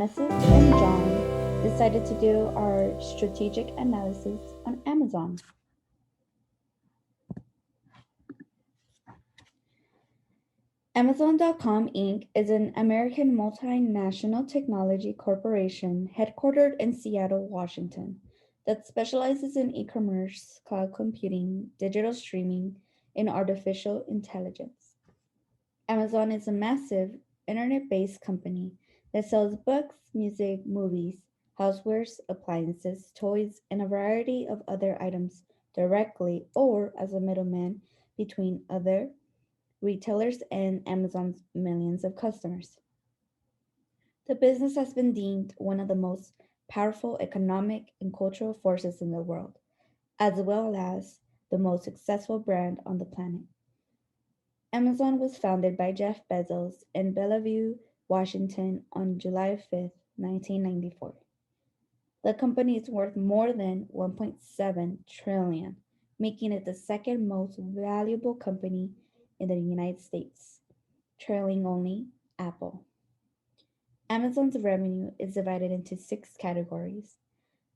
Genesis and John decided to do our strategic analysis on Amazon. Amazon.com Inc. is an American multinational technology corporation headquartered in Seattle, Washington, that specializes in e commerce, cloud computing, digital streaming, and artificial intelligence. Amazon is a massive internet based company that sells books, music, movies, housewares, appliances, toys, and a variety of other items directly or as a middleman between other retailers and Amazon's millions of customers. The business has been deemed one of the most powerful economic and cultural forces in the world, as well as the most successful brand on the planet. Amazon was founded by Jeff Bezos in Bellevue, Washington on July 5th, 1994. The company is worth more than 1.7 trillion, making it the second most valuable company in the United States, trailing only Apple. Amazon's revenue is divided into six categories.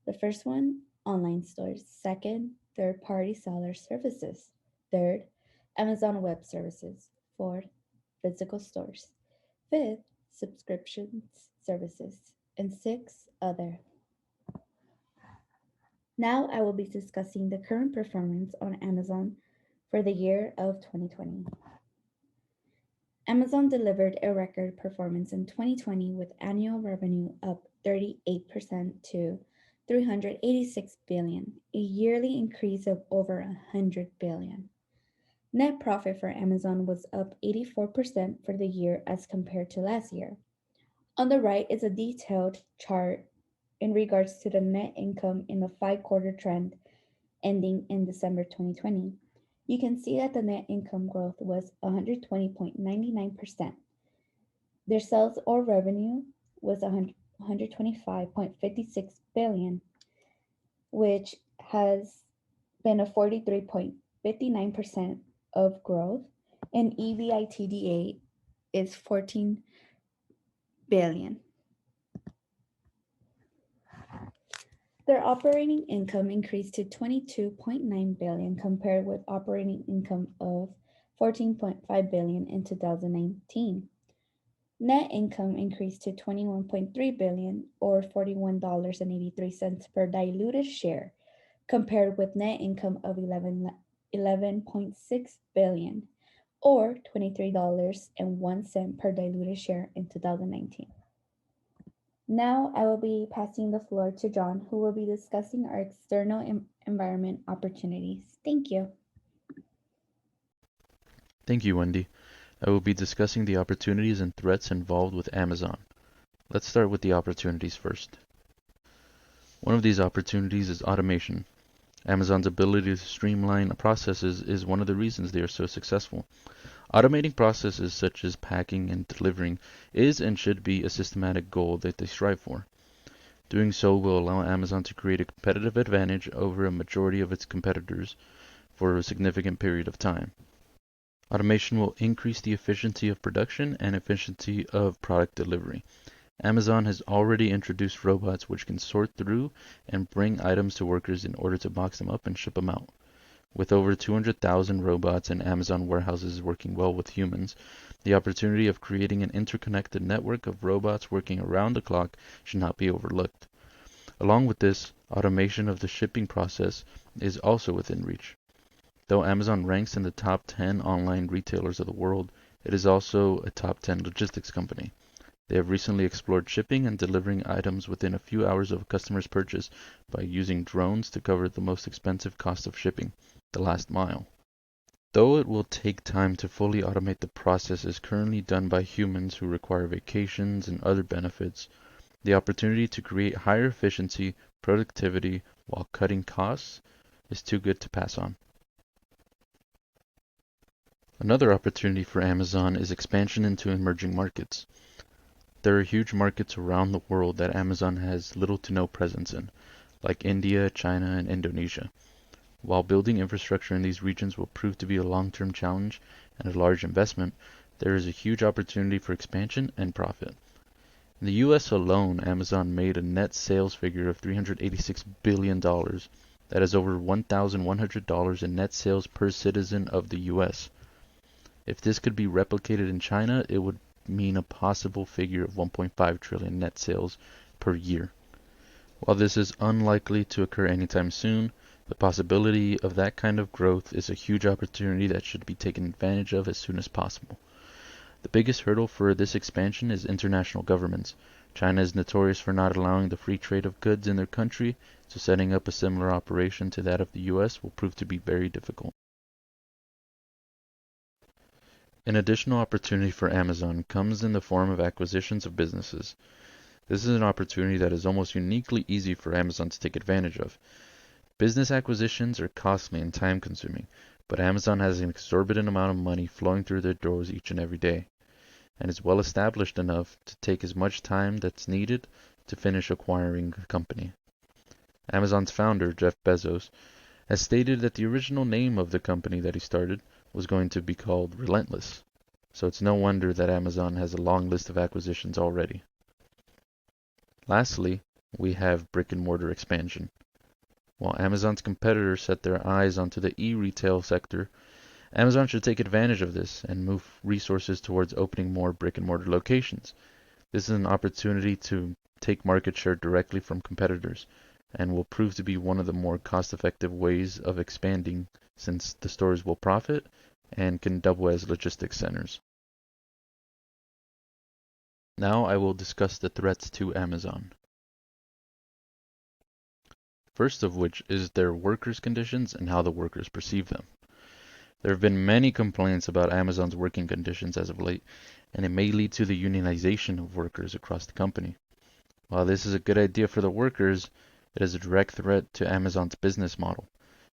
The first one, online stores. Second, third party seller services. Third, Amazon Web Services. Fourth, physical stores. Fifth, subscriptions services. And sixth, other. Now I will be discussing the current performance on Amazon for the year of 2020. Amazon delivered a record performance in 2020 with annual revenue up 38% to 386 billion, a yearly increase of over 100 billion. Net profit for Amazon was up 84% for the year as compared to last year. On the right is a detailed chart in regards to the net income in the 5 quarter trend ending in December 2020. You can see that the net income growth was 120.99%. Their sales or revenue was 125.56 billion, which has been a 43.59% of growth, and EBITDA is 14 billion. Their operating income increased to 22.9 billion compared with operating income of 14.5 billion in 2019. Net income increased to 21.3 billion or $41.83 per diluted share compared with net income of 11.6 billion or $23.01 per diluted share in 2019. Now I will be passing the floor to John, who will be discussing our external environment opportunities. Thank you. Thank you, Wendy. I will be discussing the opportunities and threats involved with Amazon. Let's start with the opportunities first. One of these opportunities is automation. Amazon's ability to streamline processes is one of the reasons they are so successful. Automating processes such as packing and delivering is and should be a systematic goal that they strive for. Doing so will allow Amazon to create a competitive advantage over a majority of its competitors for a significant period of time. Automation will increase the efficiency of production and efficiency of product delivery. Amazon has already introduced robots which can sort through and bring items to workers in order to box them up and ship them out. With over 200,000 robots in Amazon warehouses working well with humans, the opportunity of creating an interconnected network of robots working around the clock should not be overlooked. Along with this, automation of the shipping process is also within reach. Though Amazon ranks in the top 10 online retailers of the world, it is also a top 10 logistics company. They have recently explored shipping and delivering items within a few hours of a customer's purchase by using drones to cover the most expensive cost of shipping, the last mile. Though it will take time to fully automate the processes currently done by humans who require vacations and other benefits, the opportunity to create higher efficiency, productivity, while cutting costs is too good to pass on. Another opportunity for Amazon is expansion into emerging markets. There are huge markets around the world that Amazon has little to no presence in, like India, China, and Indonesia. While building infrastructure in these regions will prove to be a long-term challenge and a large investment, there is a huge opportunity for expansion and profit. In the US alone, Amazon made a net sales figure of $386 billion dollars. That is over $1,100 in net sales per citizen of the US. If this could be replicated in China, it would mean a possible figure of 1.5 trillion net sales per year. While this is unlikely to occur anytime soon, the possibility of that kind of growth is a huge opportunity that should be taken advantage of as soon as possible. The biggest hurdle for this expansion is international governments. China is notorious for not allowing the free trade of goods in their country, so setting up a similar operation to that of the US will prove to be very difficult. An additional opportunity for Amazon comes in the form of acquisitions of businesses. This is an opportunity that is almost uniquely easy for Amazon to take advantage of. Business acquisitions are costly and time consuming, but Amazon has an exorbitant amount of money flowing through their doors each and every day, and is well established enough to take as much time that's needed to finish acquiring a company. Amazon's founder, Jeff Bezos, has stated that the original name of the company that he started was going to be called Relentless, so it's no wonder that Amazon has a long list of acquisitions already. Lastly, we have brick and mortar expansion. While Amazon's competitors set their eyes onto the e-retail sector, Amazon should take advantage of this and move resources towards opening more brick and mortar locations. This is an opportunity to take market share directly from competitors and will prove to be one of the more cost-effective ways of expanding since the stores will profit and can double as logistics centers. Now I will discuss the threats to Amazon. First of which is their workers' conditions and how the workers perceive them. There have been many complaints about Amazon's working conditions as of late, and it may lead to the unionization of workers across the company. While this is a good idea for the workers, it is a direct threat to Amazon's business model.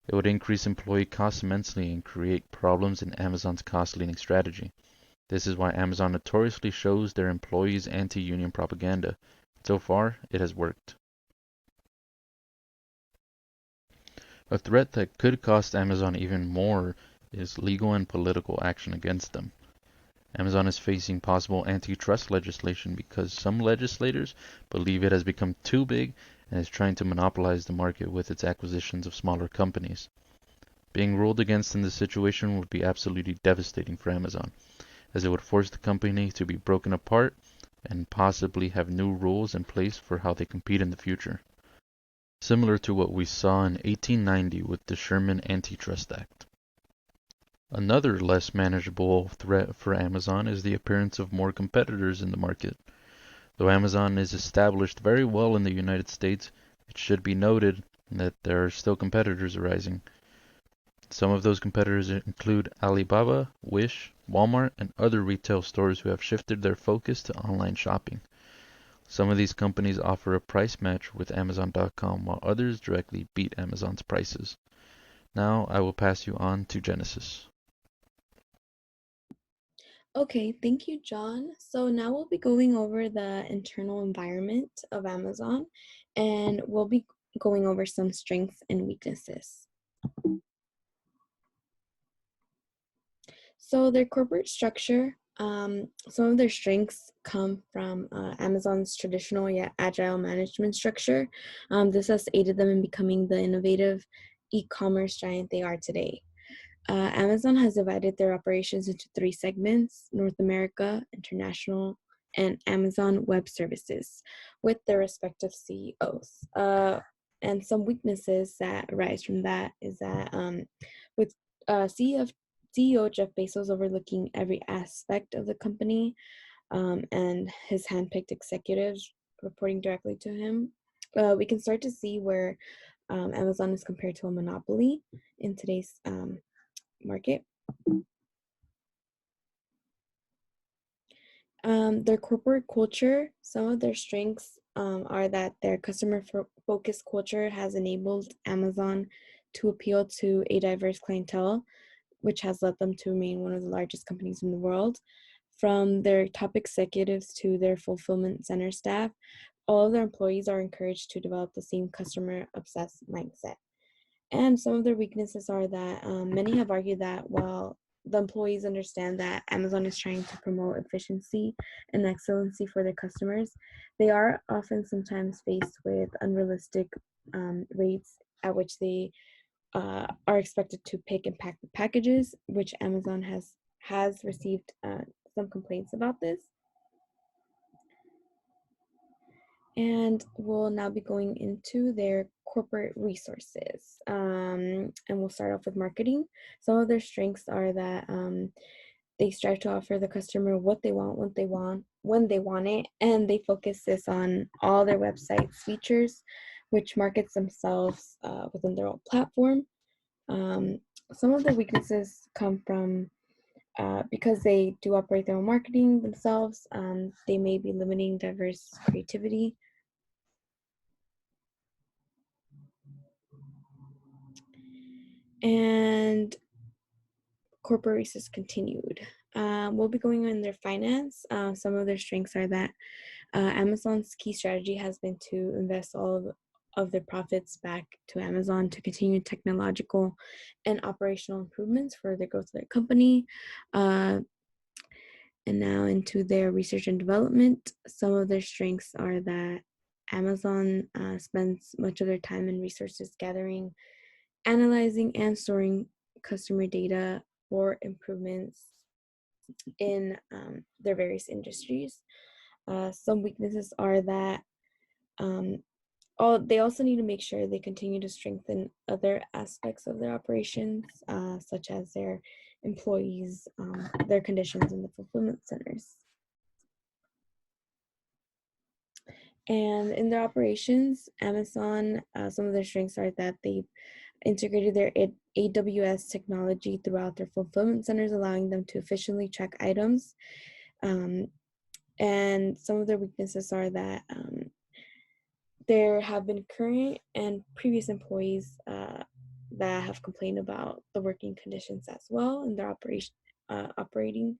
It would increase employee costs immensely and create problems in Amazon's cost-leading strategy. This is why Amazon notoriously shows their employees anti-union propaganda. So far, it has worked. A threat that could cost Amazon even more is legal and political action against them. Amazon is facing possible antitrust legislation because some legislators believe it has become too big and is trying to monopolize the market with its acquisitions of smaller companies. Being ruled against in this situation would be absolutely devastating for Amazon, as it would force the company to be broken apart and possibly have new rules in place for how they compete in the future. Similar to what we saw in 1890 with the Sherman Antitrust Act. Another less manageable threat for Amazon is the appearance of more competitors in the market. Though Amazon is established very well in the United States, it should be noted that there are still competitors arising. Some of those competitors include Alibaba, Wish, Walmart, and other retail stores who have shifted their focus to online shopping. Some of these companies offer a price match with Amazon.com, while others directly beat Amazon's prices. Now I will pass you on to Genesis. Okay, thank you, John. So now we'll be going over the internal environment of Amazon and we'll be going over some strengths and weaknesses. So their corporate structure, some of their strengths come from Amazon's traditional yet agile management structure. This has aided them in becoming the innovative e-commerce giant they are today. Amazon has divided their operations into three segments: North America, International, and Amazon Web Services, with their respective CEOs. And some weaknesses that arise from that is that with CEO Jeff Bezos overlooking every aspect of the company and his handpicked executives reporting directly to him, we can start to see where Amazon is compared to a monopoly in today's market. Their corporate culture, some of their strengths are that their customer focused culture has enabled Amazon to appeal to a diverse clientele, which has led them to remain one of the largest companies in the world. From their top executives to their fulfillment center staff, all of their employees are encouraged to develop the same customer obsessed mindset. And some of their weaknesses are that many have argued that while the employees understand that Amazon is trying to promote efficiency and excellency for their customers, they are often sometimes faced with unrealistic rates at which they are expected to pick and pack the packages, which Amazon has received some complaints about this. And we'll now be going into their corporate resources. And we'll start off with marketing. Some of their strengths are that they strive to offer the customer what they want, when they want it, and they focus this on all their websites features, which markets themselves within their own platform. Some of the weaknesses come from because they do operate their own marketing themselves, they may be limiting diverse creativity. And corporate research continued. We'll be going in their finance. Some of their strengths are that Amazon's key strategy has been to invest all of their profits back to Amazon to continue technological and operational improvements for the growth of their company. And now into their research and development. Some of their strengths are that Amazon spends much of their time and resources gathering, analyzing, and storing customer data for improvements in their various industries. Some weaknesses are that they also need to make sure they continue to strengthen other aspects of their operations, such as their employees, their conditions in the fulfillment centers. And in their operations, Amazon, some of their strengths are that they've integrated their AWS technology throughout their fulfillment centers, allowing them to efficiently track items. And some of their weaknesses are that there have been current and previous employees that have complained about the working conditions as well in their operating.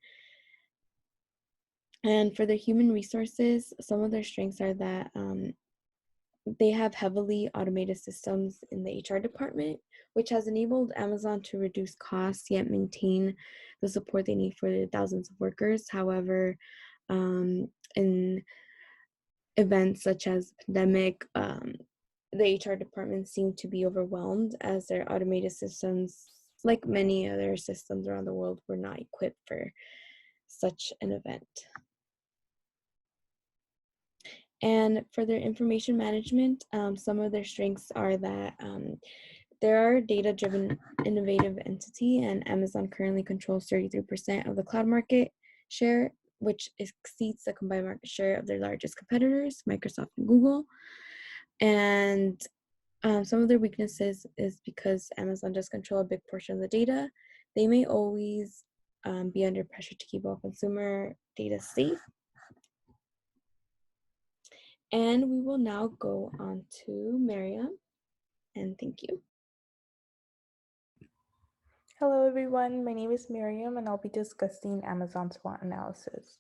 And for their human resources, some of their strengths are that they have heavily automated systems in the HR department, which has enabled Amazon to reduce costs yet maintain the support they need for the thousands of workers. However, in events such as pandemic, the HR department seemed to be overwhelmed as their automated systems, like many other systems around the world, were not equipped for such an event. And for their information management, some of their strengths are that they're a data-driven, innovative entity, and Amazon currently controls 33% of the cloud market share, which exceeds the combined market share of their largest competitors, Microsoft and Google. And some of their weaknesses is because Amazon does control a big portion of the data. They may always be under pressure to keep all consumer data safe. And we will now go on to Miriam, and thank you. Hello everyone, my name is Miriam and I'll be discussing Amazon SWOT analysis.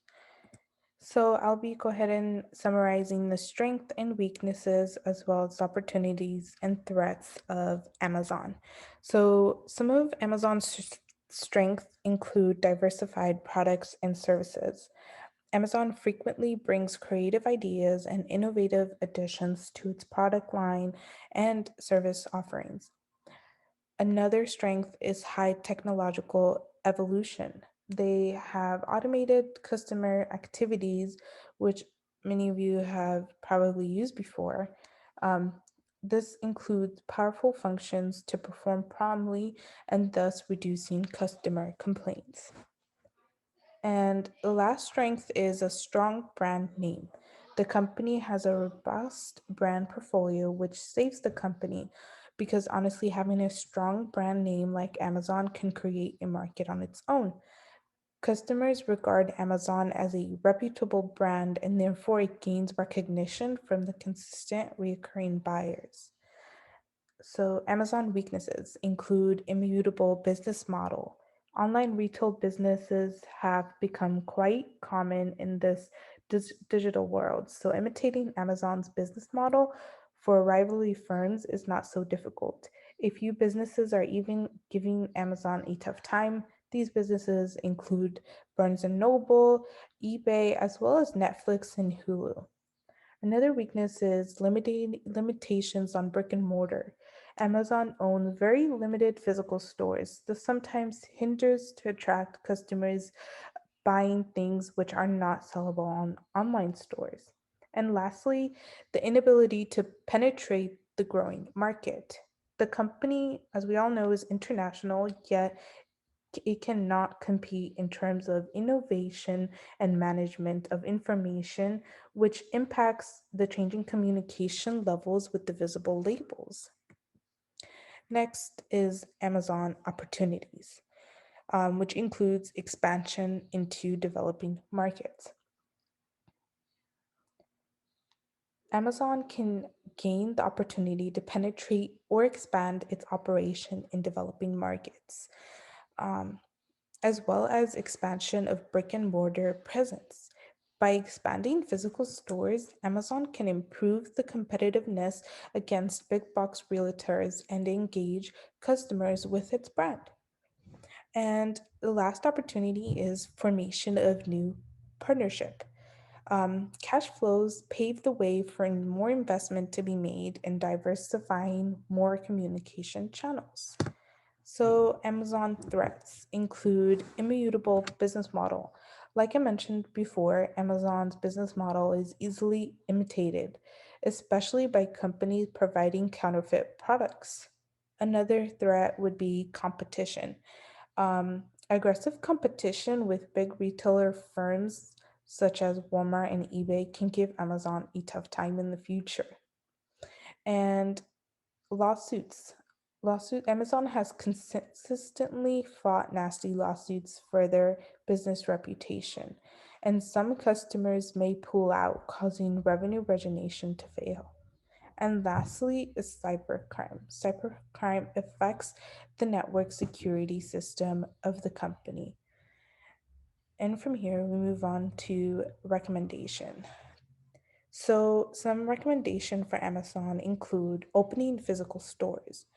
So I'll be go ahead and summarizing the strengths and weaknesses as well as opportunities and threats of Amazon. So some of Amazon's strengths include diversified products and services. Amazon frequently brings creative ideas and innovative additions to its product line and service offerings. Another strength is high technological evolution. They have automated customer activities, which many of you have probably used before. Um, this includes powerful functions to perform promptly and thus reducing customer complaints. And the last strength is a strong brand name. The company has a robust brand portfolio, which saves the company because honestly, having a strong brand name like Amazon can create a market on its own. Customers regard Amazon as a reputable brand and therefore it gains recognition from the consistent recurring buyers. So Amazon weaknesses include immutable business model. Online retail businesses have become quite common in this digital world. So imitating Amazon's business model for rivalry firms is not so difficult. A few businesses are even giving Amazon a tough time These businesses include Barnes& and Noble, eBay, as well as Netflix and Hulu. Another weakness is limitations on brick and mortar. Amazon owns very limited physical stores. This sometimes hinders to attract customers buying things which are not sellable on online stores. And lastly, the inability to penetrate the growing market. The company, as we all know, is international, yet it cannot compete in terms of innovation and management of information, which impacts the changing communication levels with the visible labels. Next is Amazon opportunities, which includes expansion into developing markets. Amazon can gain the opportunity to penetrate or expand its operation in developing markets. Um, as well as expansion of brick and mortar presence. By expanding physical stores, Amazon can improve the competitiveness against big box realtors and engage customers with its brand. And the last opportunity is formation of new partnership. Cash flows pave the way for more investment to be made in diversifying more communication channels. So Amazon threats include immutable business model. Like I mentioned before, Amazon's business model is easily imitated, especially by companies providing counterfeit products. Another threat would be competition. Aggressive competition with big retailer firms such as Walmart and eBay can give Amazon a tough time in the future. And lawsuits. Amazon has consistently fought nasty lawsuits for their business reputation, and some customers may pull out, causing revenue origination to fail. And lastly is cybercrime. Cybercrime affects the network security system of the company. And from here, we move on to recommendation. So, some recommendation for Amazon include opening physical stores,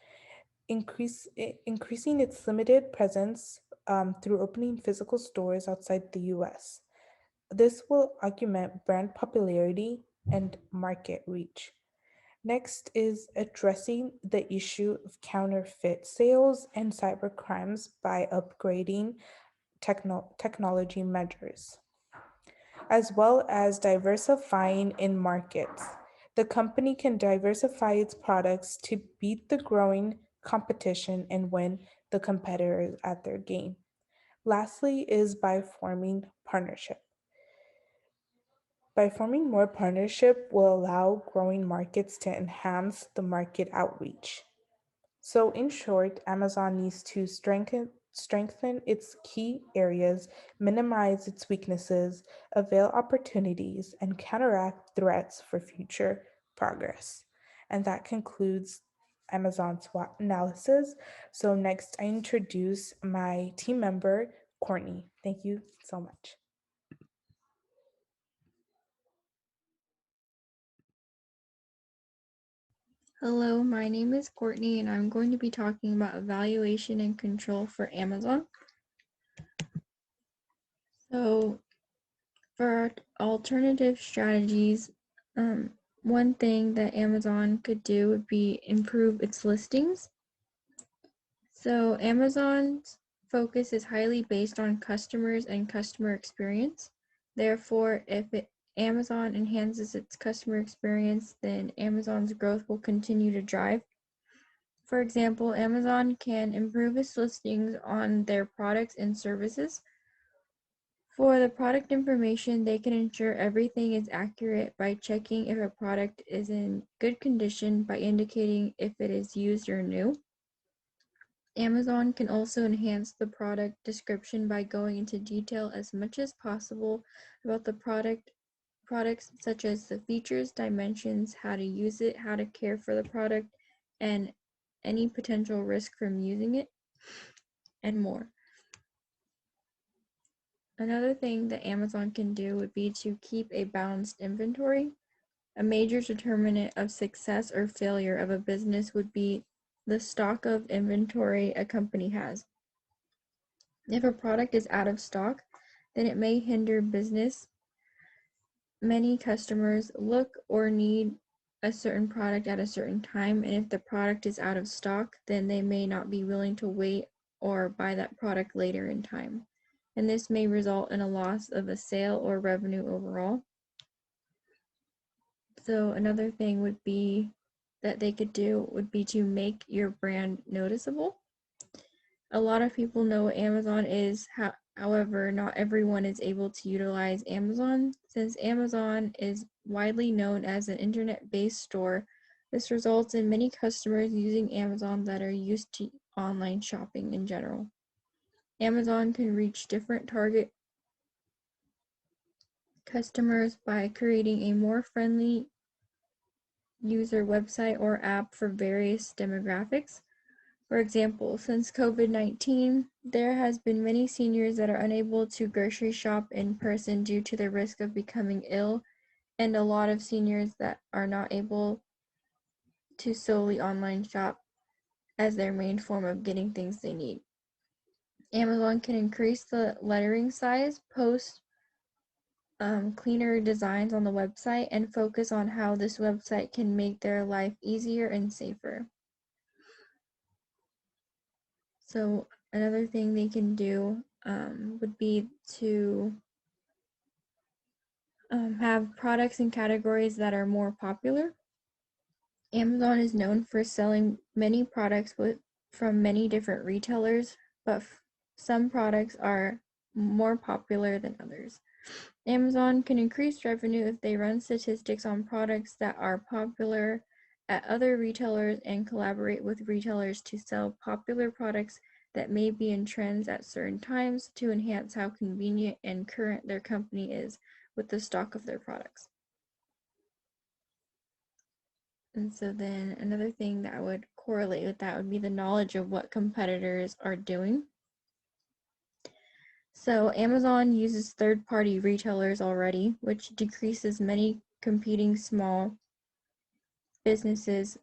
increasing its limited presence through opening physical stores outside the US. This will augment brand popularity and market reach. Next is addressing the issue of counterfeit sales and cyber crimes by upgrading technology measures, as well as diversifying in markets. The company can diversify its products to beat the growing competition and win the competitors at their game. Lastly is by forming partnership. By forming more partnership will allow growing markets to enhance the market outreach. So in short, Amazon needs to strengthen its key areas, minimize its weaknesses, avail opportunities, and counteract threats for future progress. And that concludes Amazon's SWOT analysis. So next I introduce my team member, Courtney. Thank you so much. Hello, my name is Courtney and I'm going to be talking about evaluation and control for Amazon. So for alternative strategies, one thing that Amazon could do would be improve its listings. So Amazon's focus is highly based on customers and customer experience. Therefore, if Amazon enhances its customer experience, then Amazon's growth will continue to drive. For example, Amazon can improve its listings on their products and services. For the product information, they can ensure everything is accurate by checking if a product is in good condition by indicating if it is used or new. Amazon can also enhance the product description by going into detail as much as possible about the products such as the features, dimensions, how to use it, how to care for the product, and any potential risk from using it, and more. Another thing that Amazon can do would be to keep a balanced inventory. A major determinant of success or failure of a business would be the stock of inventory a company has. If a product is out of stock, then it may hinder business. Many customers look or need a certain product at a certain time, and if the product is out of stock, then they may not be willing to wait or buy that product later in time. And this may result in a loss of a sale or revenue overall. So another thing would be that they could do would be to make your brand noticeable. A lot of people know what Amazon is. However, not everyone is able to utilize Amazon. Since Amazon is widely known as an internet-based store, this results in many customers using Amazon that are used to online shopping in general. Amazon can reach different target customers by creating a more friendly user website or app for various demographics. For example, since COVID-19, there has been many seniors that are unable to grocery shop in person due to the risk of becoming ill, and a lot of seniors that are not able to solely online shop as their main form of getting things they need. Amazon can increase the lettering size, post cleaner designs on the website, and focus on how this website can make their life easier and safer. So another thing they can do would be to have products and categories that are more popular. Amazon is known for selling many products from many different retailers, but some products are more popular than others. Amazon can increase revenue if they run statistics on products that are popular at other retailers and collaborate with retailers to sell popular products that may be in trends at certain times to enhance how convenient and current their company is with the stock of their products. And so then another thing that would correlate with that would be the knowledge of what competitors are doing. So Amazon uses third-party retailers already, which decreases many competing small businesses.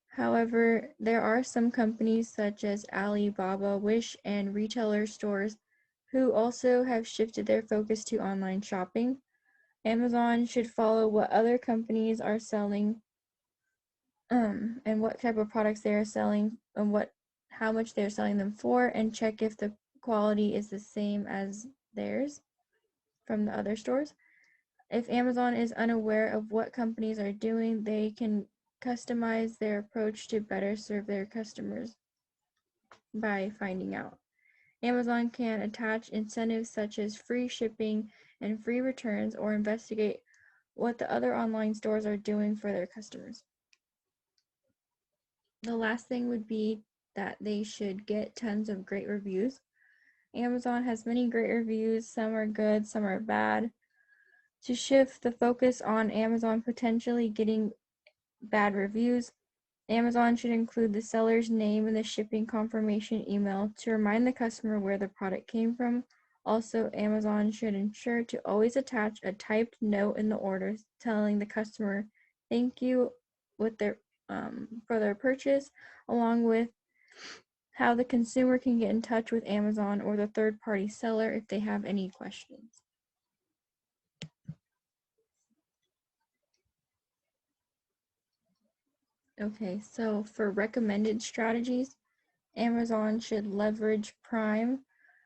However, there are some companies such as Alibaba, Wish, and retailer stores who also have shifted their focus to online shopping. Amazon should follow what other companies are selling, and what type of products they are selling, and how much they're selling them for, and check if the quality is the same as theirs from the other stores. If Amazon is unaware of what companies are doing, they can customize their approach to better serve their customers by finding out. Amazon can attach incentives such as free shipping and free returns, or investigate what the other online stores are doing for their customers. The last thing would be that they should get tons of great reviews. Amazon has many great reviews, some are good, some are bad. To shift the focus on Amazon potentially getting bad reviews, Amazon should include the seller's name in the shipping confirmation email to remind the customer where the product came from. Also, Amazon should ensure to always attach a typed note in the order telling the customer thank you with their for their purchase, along with how the consumer can get in touch with Amazon or the third-party seller if they have any questions. Okay, so for recommended strategies, Amazon should leverage Prime.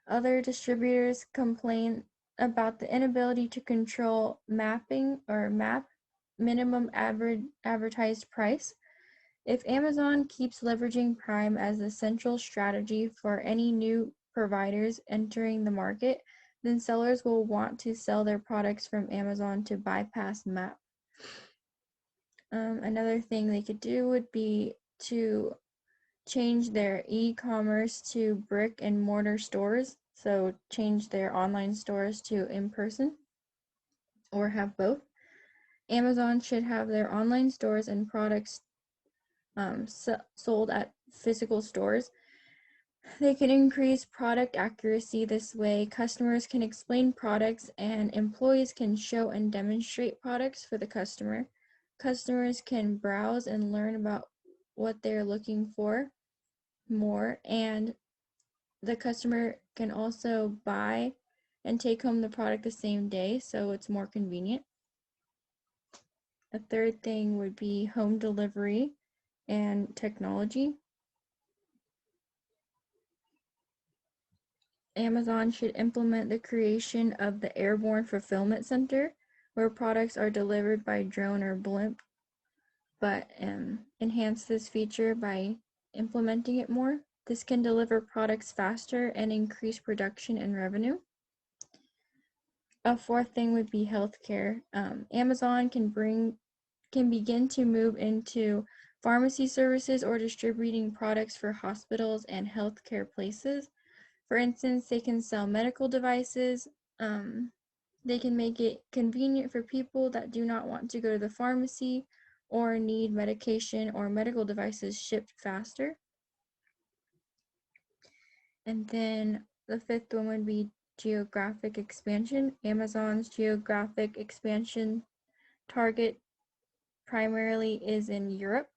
Other distributors complain about the inability to control mapping or map minimum advertised price. If Amazon keeps leveraging Prime as the central strategy for any new providers entering the market, then sellers will want to sell their products from Amazon to bypass MAP. Another thing they could do would be to change their e-commerce to brick and mortar stores, so change their online stores to in-person, or have both. Amazon should have their online stores and products sold at physical stores. They can increase product accuracy this way. Customers can explain products, and employees can show and demonstrate products for the customer. Customers can browse and learn about what they're looking for more, and the customer can also buy and take home the product the same day, so it's more convenient. A third thing would be home delivery and technology. Amazon should implement the creation of the airborne fulfillment center, where products are delivered by drone or blimp, but enhance this feature by implementing it more. This can deliver products faster and increase production and revenue. A fourth thing would be healthcare. Amazon can begin to move into pharmacy services or distributing products for hospitals and healthcare places. For instance, they can sell medical devices. They can make it convenient for people that do not want to go to the pharmacy or need medication or medical devices shipped faster. And then the fifth one would be geographic expansion. Amazon's geographic expansion target primarily is in Europe,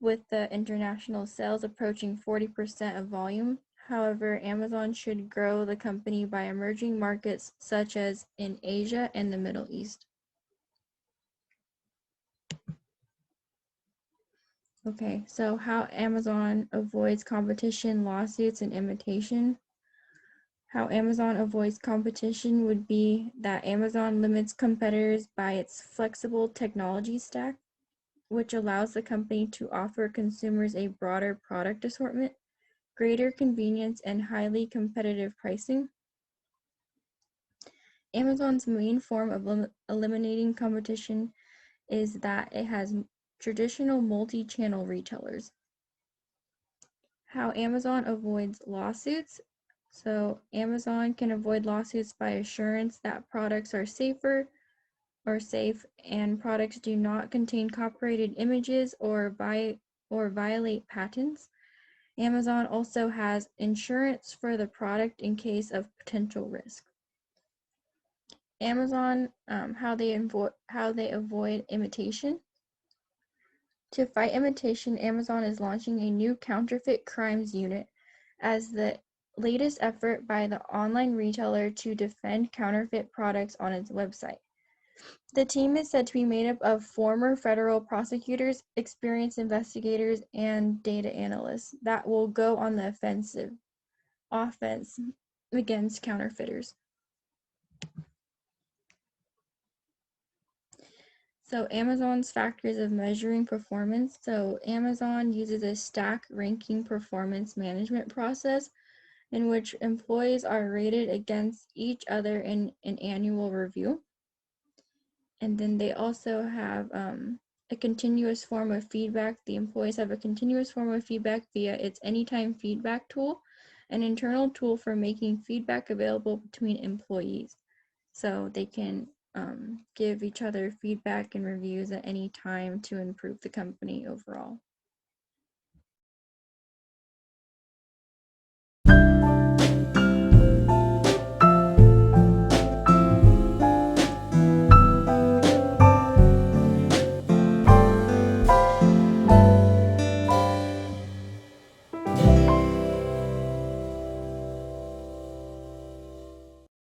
with the international sales approaching 40% of volume. However, Amazon should grow the company by emerging markets such as in Asia and the Middle East. Okay, so how Amazon avoids competition, lawsuits, and imitation. How Amazon avoids competition would be that Amazon limits competitors by its flexible technology stack, which allows the company to offer consumers a broader product assortment, greater convenience, and highly competitive pricing. Amazon's main form of eliminating competition is that it has traditional multi-channel retailers. How Amazon avoids lawsuits. So Amazon can avoid lawsuits by assurance that products are safe and products do not contain copyrighted images or violate patents. Amazon also has insurance for the product in case of potential risk. Amazon, how they avoid imitation. To fight imitation, Amazon is launching a new counterfeit crimes unit as the latest effort by the online retailer to defend counterfeit products on its website. The team is said to be made up of former federal prosecutors, experienced investigators, and data analysts that will go on the offense against counterfeiters. So Amazon's factors of measuring performance. So Amazon uses a stack ranking performance management process in which employees are rated against each other in an annual review. And then they also have a continuous form of feedback. The employees have a continuous form of feedback via its anytime feedback tool, an internal tool for making feedback available between employees. So they can give each other feedback and reviews at any time to improve the company overall.